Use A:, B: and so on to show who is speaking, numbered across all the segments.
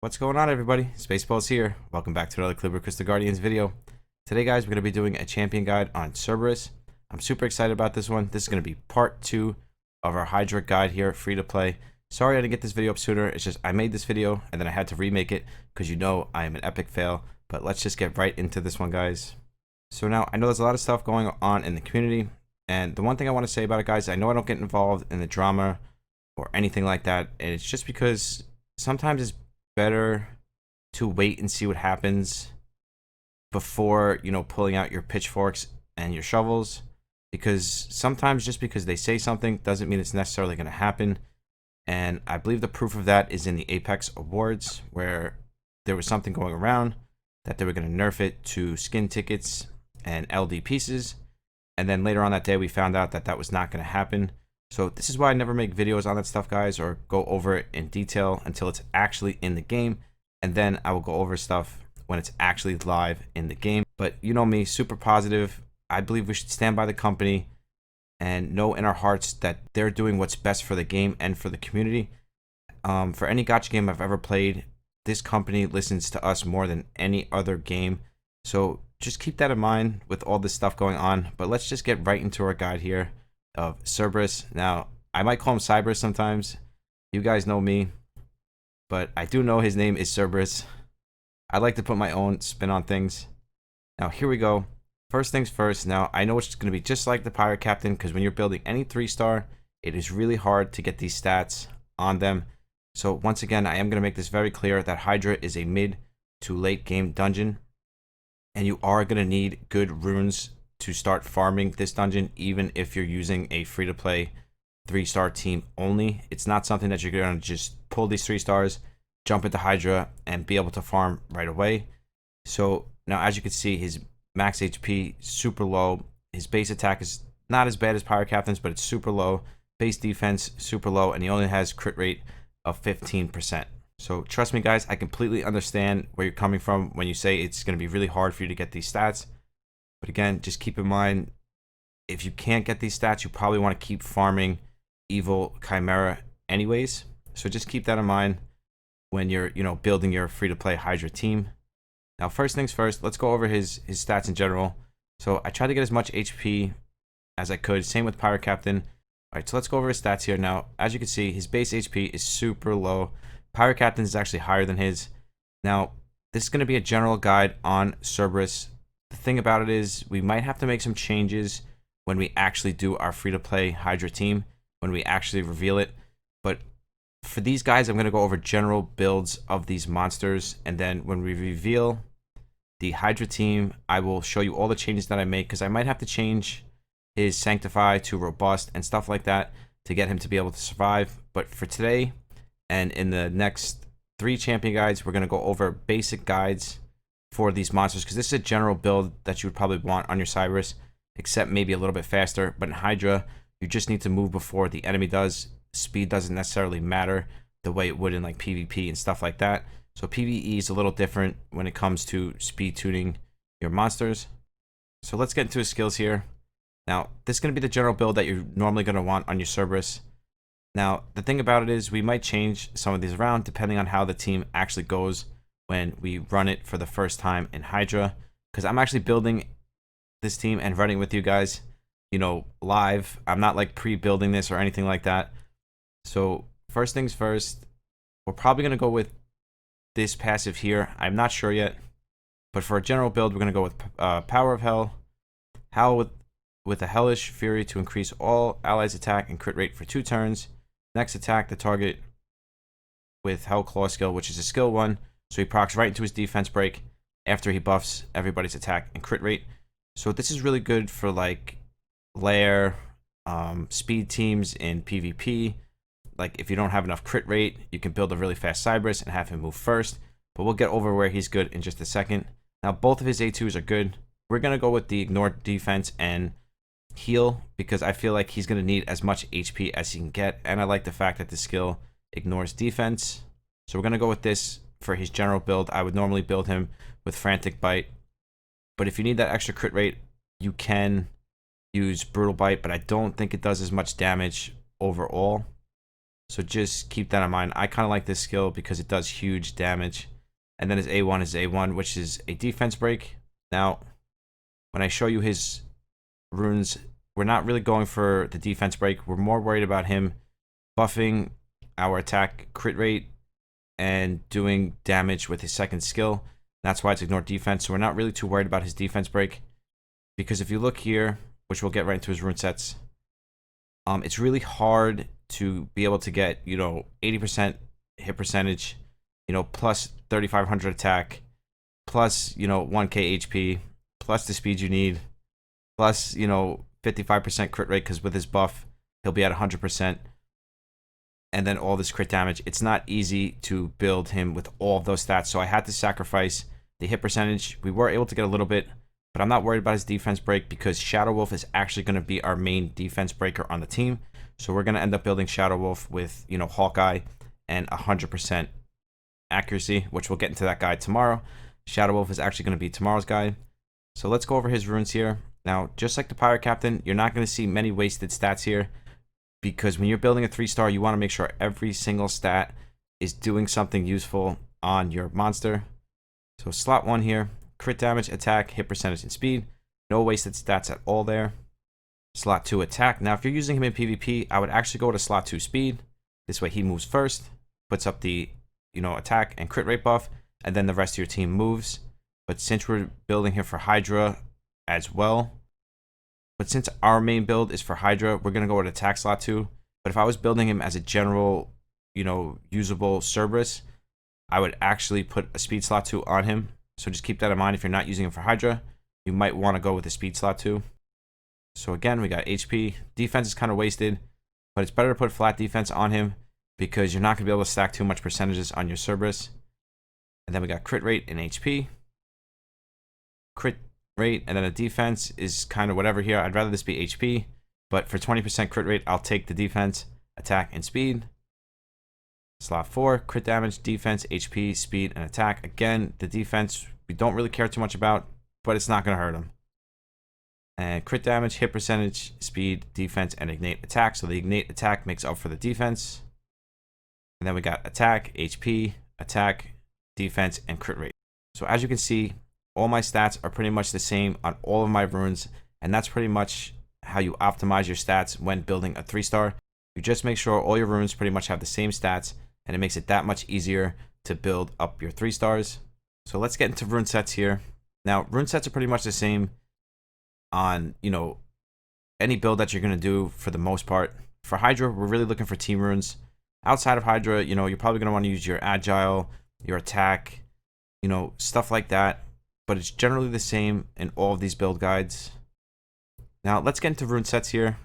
A: What's going on, everybody? SpaceBallz here. Welcome back to another Calibria Crystal Guardians video. Today, guys, we're going to be doing a champion guide on Cerberus. I'm super excited about this one. This is going to be part 2 of our Hydra guide here, free to play. Sorry I didn't get this video up sooner. It's just I made this video and then I had to remake it because you know I am an epic fail. But let's just get right into this one, guys. So now, I know there's a lot of stuff going on in the community. And the one thing I want to say about it, guys, I know I don't get involved in the drama or anything like that. And it's just because sometimes it's better to wait and see what happens before, pulling out your pitchforks and your shovels, because sometimes just because they say something doesn't mean it's necessarily going to happen. And I believe the proof of that is in the Apex Awards, where there was something going around that they were going to nerf it to skin tickets and LD pieces, and then later on that day we found out that that was not going to happen. So this is why I never make videos on that stuff, guys, or go over it in detail until it's actually in the game. And then I will go over stuff when it's actually live in the game. But you know me, super positive. I believe we should stand by the company and know in our hearts that they're doing what's best for the game and for the community. For any gacha game I've ever played, this company listens to us more than any other game. So just keep that in mind with all this stuff going on. But let's just get right into our guide here of Cerberus. Now, I might call him Cerberus sometimes. You guys know me, but I do know his name is Cerberus. I like to put my own spin on things. Now, here we go. First things first. Now, I know it's going to be just like the Pirate Captain, because when you're building any 3-star, it is really hard to get these stats on them. So once again, I am going to make this very clear that Hydra is a mid to late game dungeon, and you are going to need good runes to start farming this dungeon, even if you're using a free-to-play 3-star team only. It's not something that you're going to just pull these 3 stars, jump into Hydra, and be able to farm right away. So now, as you can see, his max HP super low. His base attack is not as bad as Pirate Captain's, but it's super low. Base defense super low, and he only has crit rate of 15%. So trust me, guys, I completely understand where you're coming from when you say it's going to be really hard for you to get these stats. But again, just keep in mind, if you can't get these stats, you probably want to keep farming Evil Chimera anyways. So just keep that in mind when you're, building your free-to-play Hydra team. Now, first things first, let's go over his stats in general. So I tried to get as much HP as I could. Same with Pirate Captain. All right, so let's go over his stats here. Now, as you can see, his base HP is super low. Pirate Captain is actually higher than his. Now, this is going to be a general guide on Cerberus. The thing about it is we might have to make some changes when we actually do our free-to-play Hydra team, when we actually reveal it. But for these guys, I'm going to go over general builds of these monsters, and then when we reveal the Hydra team, I will show you all the changes that I make, because I might have to change his Sanctify to Robust and stuff like that to get him to be able to survive. But for today and in the next 3 champion guides, we're going to go over basic guides for these monsters, because this is a general build that you would probably want on your Cerberus, except maybe a little bit faster. But in Hydra, you just need to move before the enemy does. Speed doesn't necessarily matter the way it would in like PvP and stuff like that. So PvE is a little different when it comes to speed tuning your monsters. So let's get into his skills here. Now, this is going to be the general build that you're normally going to want on your Cerberus. Now, the thing about it is we might change some of these around depending on how the team actually goes when we run it for the first time in Hydra, because I'm actually building this team and running with you guys, live. I'm not like pre-building this or anything like that. So first things first, we're probably going to go with this passive here. I'm not sure yet, but for a general build, we're going to go with Power of Hell. Howl with a Hellish Fury to increase all allies' attack and crit rate for 2 turns. Next, attack the target with Hell Claw skill, which is a skill 1. So he procs right into his defense break after he buffs everybody's attack and crit rate. So this is really good for like LAIR, speed teams in PvP. Like if you don't have enough crit rate, you can build a really fast Cerberus and have him move first. But we'll get over where he's good in just a second. Now both of his A2s are good. We're going to go with the ignore defense and heal, because I feel like he's going to need as much HP as he can get. And I like the fact that the skill ignores defense. So we're going to go with this for his general build. I would normally build him with Frantic Bite, but if you need that extra crit rate, you can use Brutal Bite, but I don't think it does as much damage overall. So just keep that in mind. I kind of like this skill because it does huge damage. And then his A1 is A1, which is a defense break. Now, when I show you his runes, we're not really going for the defense break. We're more worried about him buffing our attack crit rate and doing damage with his second skill. That's why it's ignore defense. So we're not really too worried about his defense break. Because if you look here, which we'll get right into his rune sets, it's really hard to be able to get, 80% hit percentage, plus 3,500 attack, plus, 1k HP, plus the speed you need, plus, 55% crit rate, because with his buff, he'll be at 100%. And then all this crit damage. It's not easy to build him with all of those stats. So I had to sacrifice the hit percentage. We were able to get a little bit, but I'm not worried about his defense break because Shadow Wolf is actually going to be our main defense breaker on the team. So we're going to end up building Shadow Wolf with, Hawkeye and 100% accuracy, which we'll get into that guide tomorrow. Shadow Wolf is actually going to be tomorrow's guide. So let's go over his runes here. Now, just like the Pirate Captain, you're not going to see many wasted stats here because when you're building a 3-star, you want to make sure every single stat is doing something useful on your monster. So slot 1 here, crit damage, attack, hit percentage, and speed. No wasted stats at all there. Slot 2 attack. Now, if you're using him in PvP, I would actually go to slot 2 speed. This way he moves first, puts up the, attack and crit rate buff, and then the rest of your team moves. But since we're building him for Hydra as well, but since our main build is for Hydra, we're going to go with attack slot 2. But if I was building him as a general, usable Cerberus, I would actually put a speed slot 2 on him. So just keep that in mind. If you're not using him for Hydra, you might want to go with the speed slot 2. So again, we got HP. Defense is kind of wasted, but it's better to put flat defense on him because you're not going to be able to stack too much percentages on your Cerberus. And then we got crit rate and HP. Crit rate, and then the defense is kind of whatever here. I'd rather this be HP, but for 20% crit rate, I'll take the defense, attack, and speed. Slot 4, crit damage, defense, HP, speed, and attack. Again, the defense we don't really care too much about, but it's not going to hurt him. And crit damage, hit percentage, speed, defense, and ignite attack. So the ignite attack makes up for the defense. And then we got attack, HP, attack, defense, and crit rate. So as you can see, all my stats are pretty much the same on all of my runes, and that's pretty much how you optimize your stats when building a 3-star. You just make sure all your runes pretty much have the same stats, and it makes it that much easier to build up your 3-stars. So let's get into rune sets here. Now, rune sets are pretty much the same on, any build that you're going to do for the most part. For Hydra, we're really looking for team runes. Outside of Hydra, you're probably going to want to use your agile, your attack, stuff like that. But it's generally the same in all of these build guides. Now, let's get into rune sets here.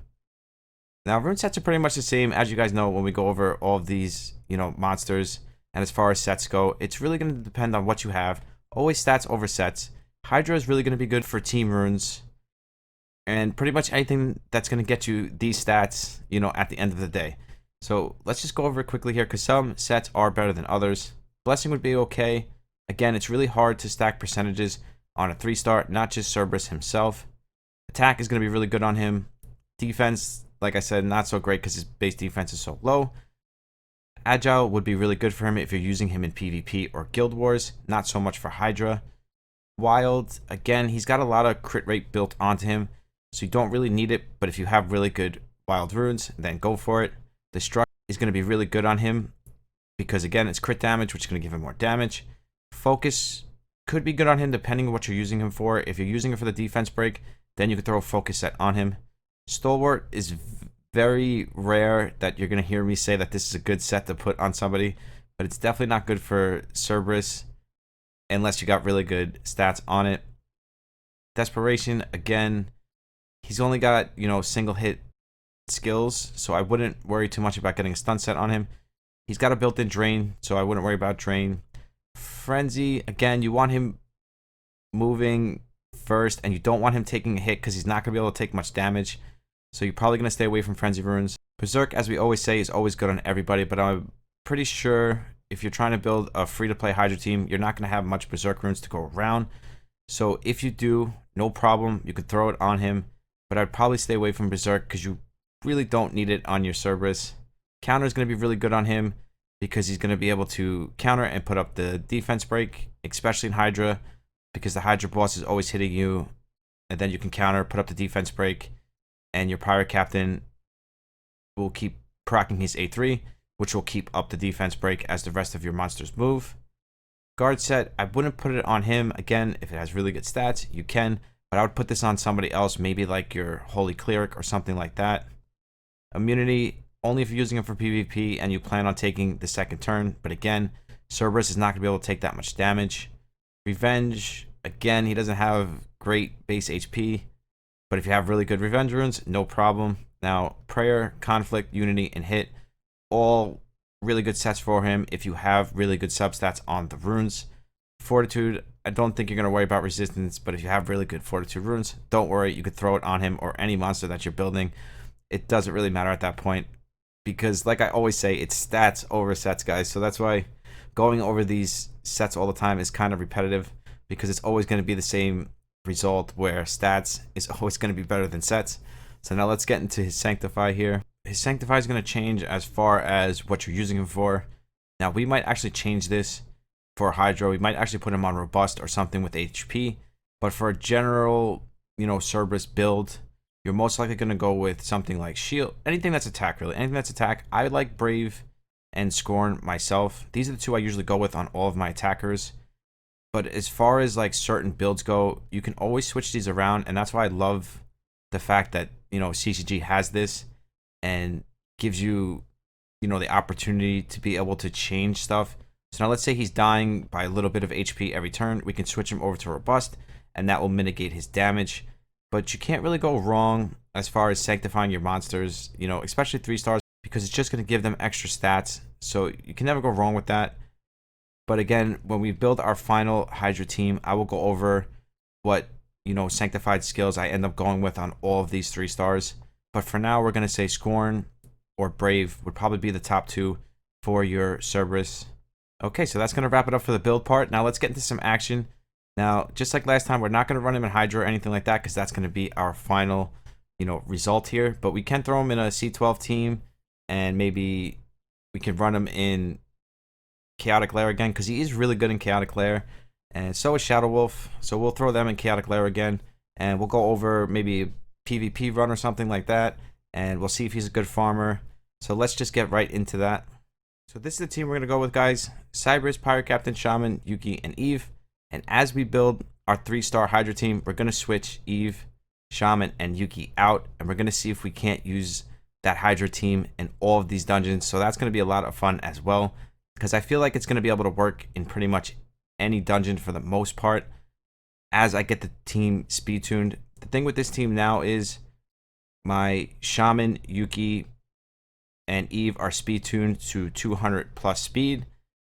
A: Now, rune sets are pretty much the same, as you guys know, when we go over all of these, monsters. And as far as sets go, it's really going to depend on what you have. Always stats over sets. Hydra is really going to be good for team runes. And pretty much anything that's going to get you these stats, at the end of the day. So let's just go over it quickly here, because some sets are better than others. Blessing would be okay. Again, it's really hard to stack percentages on a 3-star, not just Cerberus himself. Attack is going to be really good on him. Defense, like I said, not so great because his base defense is so low. Agile would be really good for him if you're using him in PvP or Guild Wars, not so much for Hydra. Wild, again, he's got a lot of crit rate built onto him, so you don't really need it, but if you have really good wild runes, then go for it. Destruct is going to be really good on him because, again, it's crit damage, which is going to give him more damage. Focus could be good on him depending on what you're using him for. If you're using it for the defense break, then you can throw a focus set on him. Stalwart is very rare that you're going to hear me say that this is a good set to put on somebody, but it's definitely not good for Cerberus unless you got really good stats on it. Desperation, again, he's only got, single hit skills, so I wouldn't worry too much about getting a stun set on him. He's got a built-in drain, so I wouldn't worry about drain. Frenzy, again, you want him moving first, and you don't want him taking a hit because he's not going to be able to take much damage. So you're probably going to stay away from Frenzy runes. Berserk, as we always say, is always good on everybody, but I'm pretty sure if you're trying to build a free-to-play Hydra team, you're not going to have much Berserk runes to go around. So if you do, no problem, you could throw it on him, but I'd probably stay away from Berserk because you really don't need it on your Cerberus. Counter is going to be really good on him because he's going to be able to counter and put up the defense break, especially in Hydra, because the Hydra boss is always hitting you, and then you can counter, put up the defense break, and your Pirate Captain will keep proccing his A3, which will keep up the defense break as the rest of your monsters move. Guard set, I wouldn't put it on him. Again, if it has really good stats, you can, but I would put this on somebody else, maybe like your Holy Cleric or something like that. Immunity, only if you're using it for PvP and you plan on taking the second turn, but again, Cerberus is not going to be able to take that much damage. Revenge, again, he doesn't have great base HP, but if you have really good Revenge runes, no problem. Now, Prayer, Conflict, Unity, and Hit, all really good sets for him if you have really good substats on the runes. Fortitude, I don't think you're going to worry about resistance, but if you have really good Fortitude runes, don't worry, you could throw it on him or any monster that you're building. It doesn't really matter at that point because, like I always say, it's stats over sets, guys. So that's why going over these sets all the time is kind of repetitive because it's always going to be the same result where stats is always going to be better than sets. So now let's get into his Sanctify here. His Sanctify is going to change as far as what you're using him for. Now, we might actually change this for Hydra. We might actually put him on Robust or something with HP. But for a general, Cerberus build, you're most likely going to go with something like Shield. Anything that's attack, really. Anything that's attack. I like Brave and Scorn myself. These are the two I usually go with on all of my attackers. But as far as like certain builds go, you can always switch these around. And that's why I love the fact that, CCG has this and gives you, the opportunity to be able to change stuff. So now let's say he's dying by a little bit of HP every turn. We can switch him over to Robust, and that will mitigate his damage. But you can't really go wrong as far as sanctifying your monsters, especially 3 stars, because it's just going to give them extra stats. So you can never go wrong with that. But again, when we build our final Hydra team, I will go over what, sanctified skills I end up going with on all of these 3 stars. But for now, we're going to say Scorn or Brave would probably be the top 2 for your Cerberus. Okay, so that's going to wrap it up for the build part. Now let's get into some action. Now, just like last time, we're not going to run him in Hydra or anything like that because that's going to be our final, result here. But we can throw him in a C12 team and maybe we can run him in Chaotic LAIR again because he is really good in Chaotic LAIR. And so is Shadow Wolf. So we'll throw them in Chaotic LAIR again. And we'll go over maybe a PvP run or something like that. And we'll see if he's a good farmer. So let's just get right into that. So this is the team we're going to go with, guys. Cerberus, Pirate Captain, Shaman, Yuki, and Eve. And as we build our 3-star Hydra team, we're going to switch Eve, Shaman, and Yuki out. And we're going to see if we can't use that Hydra team in all of these dungeons. So that's going to be a lot of fun as well. Because I feel like it's going to be able to work in pretty much any dungeon for the most part. As I get the team speed tuned. The thing with this team now is my Shaman, Yuki, and Eve are speed tuned to 200 plus speed.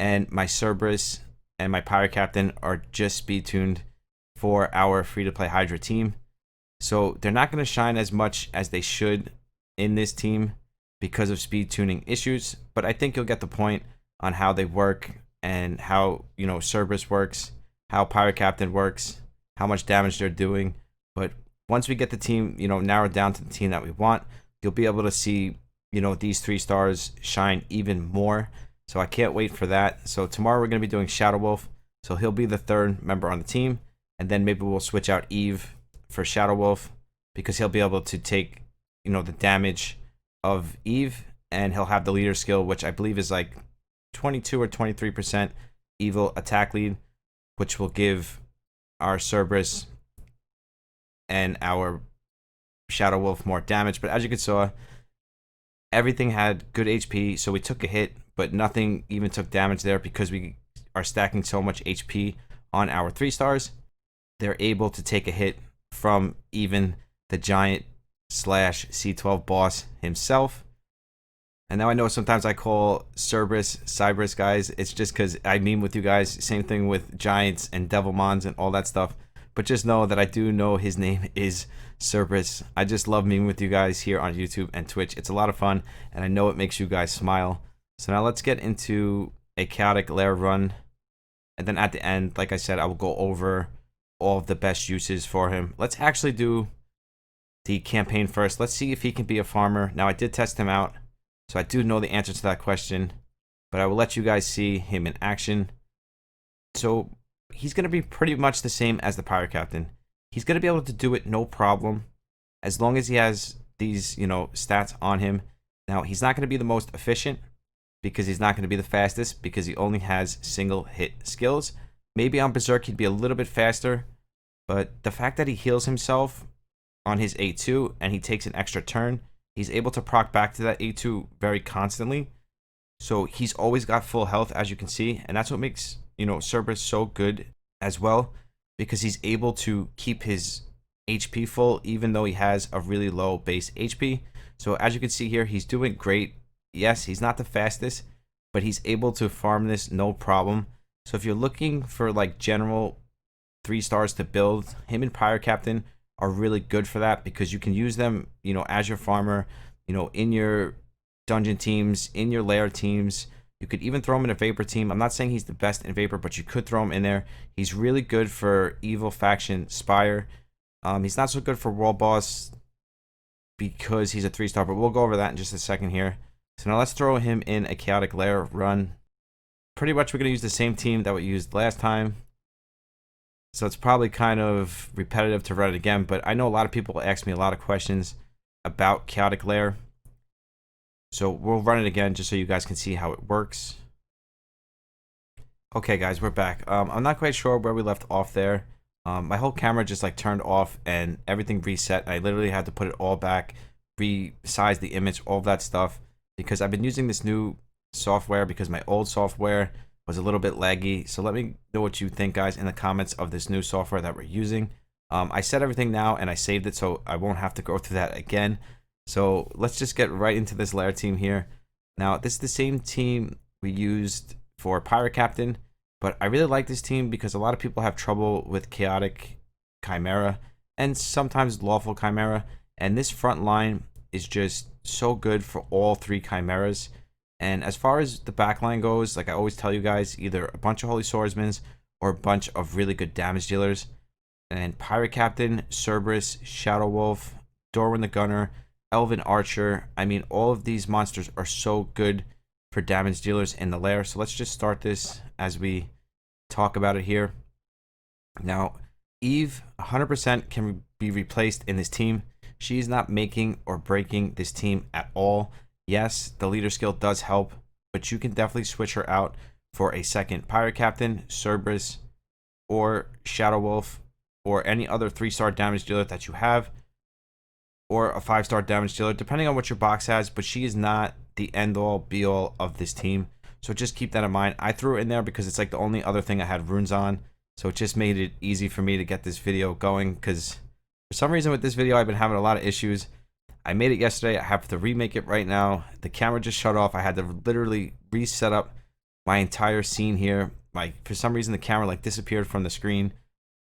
A: And my Cerberus and my Pirate Captain are just speed tuned for our free-to-play Hydra team. So they're not going to shine as much as they should in this team because of speed tuning issues. But I think you'll get the point on how they work and how, Cerberus works, how Pirate Captain works, how much damage they're doing. But once we get the team, narrowed down to the team that we want, you'll be able to see, these 3 stars shine even more. So I can't wait for that. So tomorrow we're going to be doing Shadow Wolf. So he'll be the 3rd member on the team. And then maybe we'll switch out Eve for Shadow Wolf because he'll be able to take, the damage of Eve. And he'll have the leader skill, which I believe is like 22 or 23% evil attack lead, which will give our Cerberus and our Shadow Wolf more damage. But as you can see, everything had good HP, so we took a hit, but nothing even took damage there because we are stacking so much HP on our 3 stars. They're able to take a hit from even the giant / C12 boss himself. And now I know sometimes I call Cerberus, guys. It's just because I meme with you guys. Same thing with Giants and Devilmons and all that stuff. But just know that I do know his name is Cerberus. I just love memeing with you guys here on YouTube and Twitch. It's a lot of fun, and I know it makes you guys smile. So now let's get into a Chaotic LAIR run. And then at the end, like I said, I will go over all of the best uses for him. Let's actually do the campaign first. Let's see if he can be a farmer. Now, I did test him out. So I do know the answer to that question, but I will let you guys see him in action. So he's going to be pretty much the same as the Pirate Captain. He's going to be able to do it no problem as long as he has these, stats on him. Now, he's not going to be the most efficient because he's not going to be the fastest because he only has single hit skills. Maybe on Berserk he'd be a little bit faster, but the fact that he heals himself on his A2 and he takes an extra turn, he's able to proc back to that A2 very constantly. So he's always got full health, as you can see, and that's what makes, Cerberus so good as well, because he's able to keep his HP full even though he has a really low base HP. So as you can see here, he's doing great. Yes, he's not the fastest, but he's able to farm this no problem. So if you're looking for like general 3 stars to build, him and Pirate Captain are really good for that because you can use them, as your farmer, in your dungeon teams, in your lair teams. You could even throw him in a Vapor team. I'm not saying he's the best in Vapor, but you could throw him in there. He's really good for Evil Faction Spire. He's not so good for World Boss because he's a 3-star, but we'll go over that in just a second here. So now let's throw him in a Chaotic Lair run. Pretty much we're going to use the same team that we used last time. So it's probably kind of repetitive to run it again, but I know a lot of people ask me a lot of questions about Chaotic Lair. So we'll run it again just so you guys can see how it works. Okay guys, we're back. I'm not quite sure where we left off there. My whole camera just like turned off and everything reset. I literally had to put it all back, resize the image, all of that stuff, because I've been using this new software because my old software was a little bit laggy. So let me know what you think, guys, in the comments of this new software that we're using. I set everything now and I saved it so I won't have to go through that again. So let's just get right into this lair team here. Now, this is the same team we used for Pirate Captain, but I really like this team because a lot of people have trouble with Chaotic Chimera and sometimes Lawful Chimera, and this front line is just so good for all 3 Chimeras. And as far as the back line goes, like I always tell you guys, either a bunch of Holy Swordsmen or a bunch of really good damage dealers. And Pirate Captain, Cerberus, Shadow Wolf, Dorwin the Gunner, Elven Archer, I mean, all of these monsters are so good for damage dealers in the lair. So let's just start this as we talk about it here. Now, Eve 100% can be replaced in this team. She's not making or breaking this team at all. Yes, the leader skill does help, but you can definitely switch her out for a second Pirate Captain, Cerberus, or Shadow Wolf, or any other 3-star damage dealer that you have, or a 5-star damage dealer, depending on what your box has, but she is not the end-all, be-all of this team. So just keep that in mind. I threw it in there because it's like the only other thing I had runes on, so it just made it easy for me to get this video going, because for some reason with this video I've been having a lot of issues. I made it yesterday, I have to remake it right now. The camera just shut off. I had to literally reset up my entire scene here. For some reason the camera like disappeared from the screen,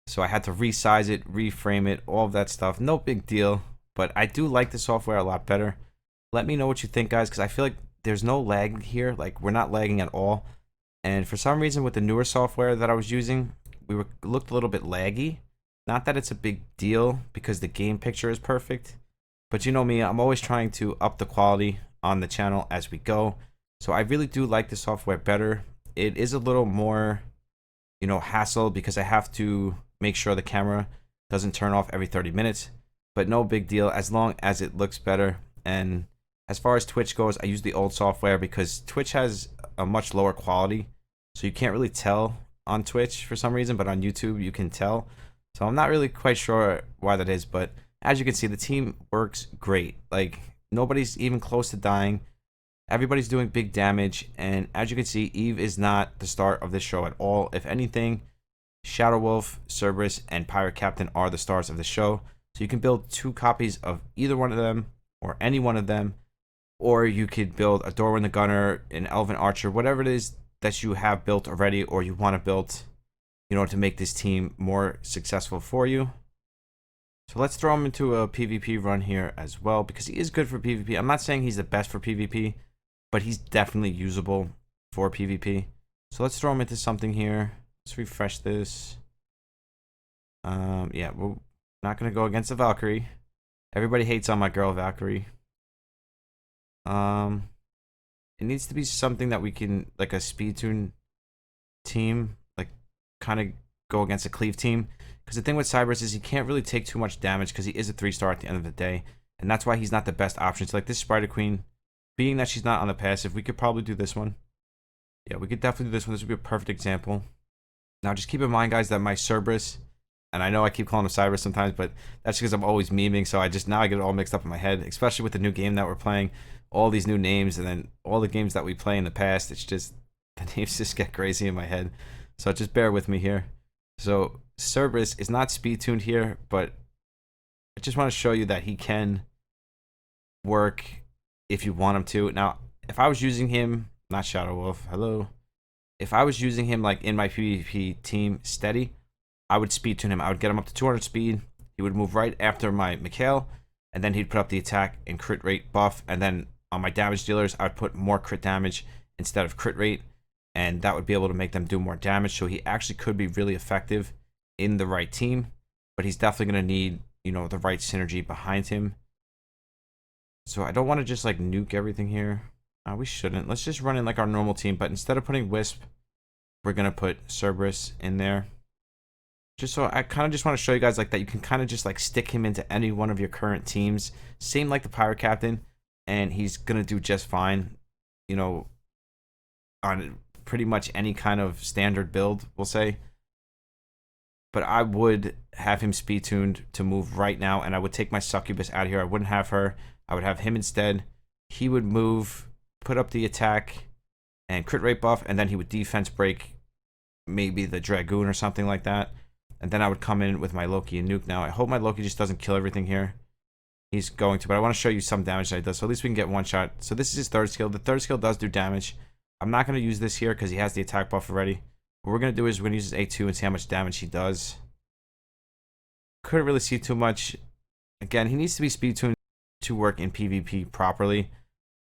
A: so I had to resize it, reframe it, all of that stuff. No big deal. But I do like the software a lot better. Let me know what you think, guys, because I feel like there's no lag here. Like, we're not lagging at all. And for some reason, with the newer software that I was using, looked a little bit laggy. Not that it's a big deal, because the game picture is perfect. But you know me, I'm always trying to up the quality on the channel as we go. So I really do like the software better. It is a little more, hassle, because I have to make sure the camera doesn't turn off every 30 minutes. But no big deal as long as it looks better. And as far as Twitch goes, I use the old software because Twitch has a much lower quality, so you can't really tell on Twitch for some reason, but on YouTube you can tell. So I'm not really quite sure why that is, but as you can see, the team works great. Like, nobody's even close to dying. Everybody's doing big damage, and as you can see, Eve is not the star of this show at all. If anything, Shadow Wolf, Cerberus, and Pirate Captain are the stars of the show. So you can build 2 copies of either one of them, or any one of them, or you could build a Dorwin the Gunner, an Elven Archer, whatever it is that you have built already, or you want to build, to make this team more successful for you. So let's throw him into a PvP run here as well, because he is good for PvP. I'm not saying he's the best for PvP, but he's definitely usable for PvP. So let's throw him into something here. Let's refresh this. Yeah, we're not gonna go against the Valkyrie. Everybody hates on my girl Valkyrie. It needs to be something that we can, like a speed tune team, like kind of go against a cleave team. Because the thing with Cerberus is he can't really take too much damage because he is a 3-star at the end of the day. And that's why he's not the best option. So like this Spider Queen, being that she's not on the passive, we could probably do this one. Yeah, we could definitely do this one. This would be a perfect example. Now just keep in mind, guys, that my Cerberus, and I know I keep calling him Cerberus sometimes, but that's because I'm always memeing. So now I get it all mixed up in my head, especially with the new game that we're playing. All these new names, and then all the games that we play in the past, it's just, the names just get crazy in my head. So just bear with me here. So Cerberus is not speed tuned here, but I just want to show you that he can work if you want him to. Now, if I was using him, not Shadow Wolf, hello. If I was using him like in my PvP team steady, I would speed tune him. I would get him up to 200 speed. He would move right after my Mikhail, and then he'd put up the attack and crit rate buff, and then on my damage dealers, I would put more crit damage instead of crit rate, and that would be able to make them do more damage. So he actually could be really effective in the right team, but he's definitely going to need, you know, the right synergy behind him. So I don't want to just like nuke everything here. We shouldn't. Let's just run in like our normal team, but instead of putting Wisp, we're going to put Cerberus in there. Just so I kind of just want to show you guys like that you can kind of just like stick him into any one of your current teams. Same like the Pirate Captain, and he's going to do just fine, you know, on pretty much any kind of standard build, we'll say. But I would have him speed tuned to move right now, and I would take my Succubus out of here. I wouldn't have her. I would have him instead. He would move, put up the attack and crit rate buff, and then he would defense break maybe the Dragoon or something like that. And then I would come in with my Loki and nuke. Now, I hope my Loki just doesn't kill everything here. He's going to, but I want to show you some damage that he does, so at least we can get one shot. So this is his third skill. The third skill does do damage. I'm not going to use this here because he has the attack buff already. What we're going to do is we're going to use his A2 and see how much damage he does. Couldn't really see too much. Again, he needs to be speed tuned to work in PvP properly.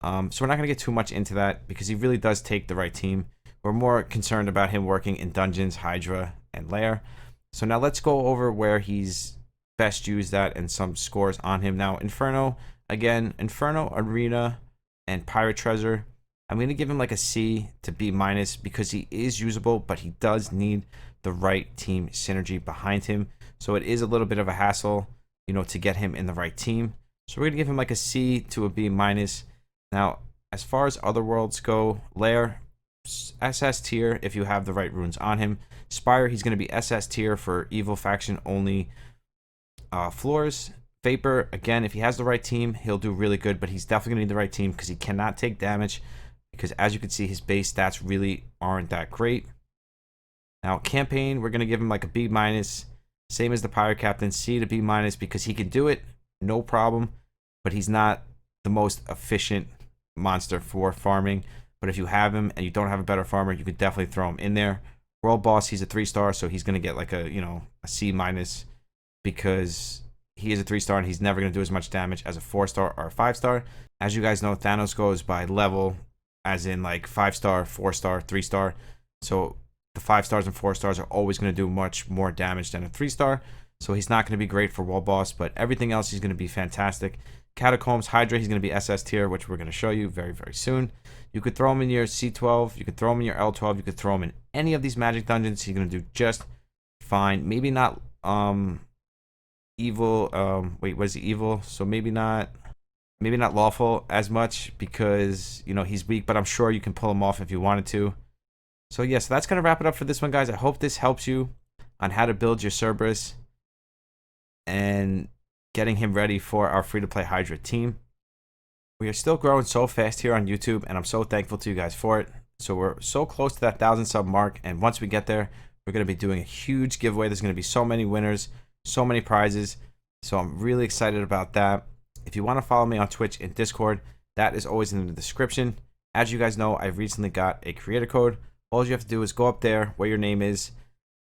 A: So we're not going to get too much into that because he really does take the right team. We're more concerned about him working in dungeons, Hydra, and LAIR. So now let's go over where he's best used at and some scores on him. Now, Inferno, again, Inferno, Arena, and Pirate Treasure. I'm going to give him like a C to B- because he is usable, but he does need the right team synergy behind him. So it is a little bit of a hassle, you know, to get him in the right team. So we're going to give him like a C to a B-. Now, as far as other worlds go, LAIR, SS tier if you have the right runes on him. Spire, he's going to be SS tier for evil faction only floors. Vapor, again, if he has the right team, he'll do really good, but he's definitely going to need the right team because he cannot take damage because, as you can see, his base stats really aren't that great. Now, Campaign, we're going to give him like a B-, same as the Pirate Captain, C to B- because he can do it, no problem, but he's not the most efficient monster for farming. But if you have him and you don't have a better farmer, you could definitely throw him in there. World Boss, he's a 3-star, so he's going to get like a, you know, a C- because he is a 3-star and he's never going to do as much damage as a 4-star or a 5-star. As you guys know, Thanos goes by level, as in like 5-star, 4-star, 3-star. So the 5-stars and 4-stars are always going to do much more damage than a 3-star. So he's not going to be great for World Boss, but everything else he's going to be fantastic. Catacombs, Hydra, he's going to be SS tier, which we're going to show you very, very soon. You could throw him in your C12, you could throw him in your L12, you could throw him in any of these magic dungeons. He's going to do just fine. Maybe not evil, wait, what is he, evil? So maybe not lawful as much because, you know, he's weak, but I'm sure you can pull him off if you wanted to. So yeah, so that's going to wrap it up for this one, guys. I hope this helps you on how to build your Cerberus and getting him ready for our free-to-play Hydra team. We are still growing so fast here on YouTube, and I'm so thankful to you guys for it. So we're so close to that 1,000 sub mark, and once we get there, we're going to be doing a huge giveaway. There's going to be so many winners, so many prizes, so I'm really excited about that. If you want to follow me on Twitch and Discord, that is always in the description. As you guys know, I've recently got a creator code. All you have to do is go up there where your name is,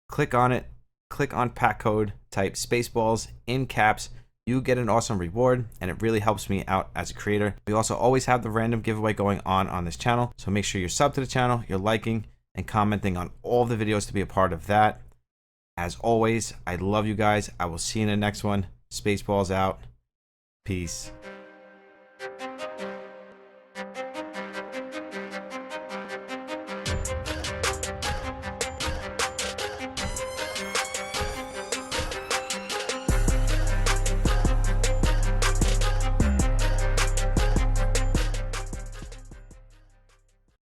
A: click on it, click on pack code, type SpaceBallz in caps. You get an awesome reward, and it really helps me out as a creator. We also always have the random giveaway going on this channel, so make sure you're subbed to the channel, you're liking and commenting on all the videos to be a part of that. As always, I love you guys. I will see you in the next one. SpaceBallz out. Peace.